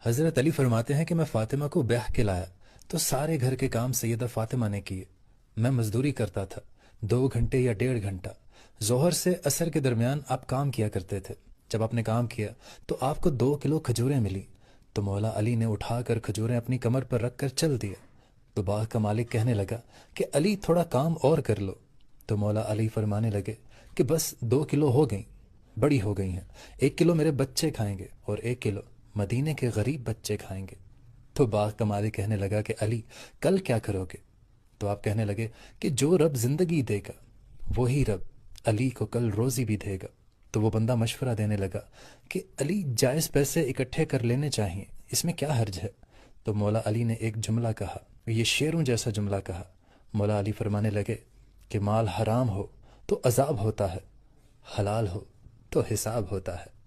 حضرت علی فرماتے ہیں کہ میں فاطمہ کو بیاہ کے لایا تو سارے گھر کے کام سیدہ فاطمہ نے کیے۔ میں مزدوری کرتا تھا، 2 گھنٹے یا 1.5 گھنٹہ۔ ظہر سے عصر کے درمیان آپ کام کیا کرتے تھے۔ جب آپ نے کام کیا تو آپ کو 2 کلو کھجوریں ملی، تو مولا علی نے اٹھا کر کھجوریں اپنی کمر پر رکھ کر چل دیا۔ تو باغ کا مالک کہنے لگا کہ علی تھوڑا کام اور کر لو، تو مولا علی فرمانے لگے کہ بس 2 کلو ہو گئیں، بڑی ہو گئی ہیں، 1 کلو میرے بچے کھائیں گے اور 1 کلو مدینے کے غریب بچے کھائیں گے۔ تو باغ کا مالک کہنے لگا کہ علی کل کیا کرو گے؟ تو آپ کہنے لگے کہ جو رب زندگی دے گا وہی رب علی کو کل روزی بھی دے گا۔ تو وہ بندہ مشورہ دینے لگا کہ علی جائز پیسے اکٹھے کر لینے چاہیے، اس میں کیا حرج ہے؟ تو مولا علی نے ایک جملہ کہا، یہ شیروں جیسا جملہ کہا۔ مولا علی فرمانے لگے کہ مال حرام ہو تو عذاب ہوتا ہے، حلال ہو تو حساب ہوتا ہے۔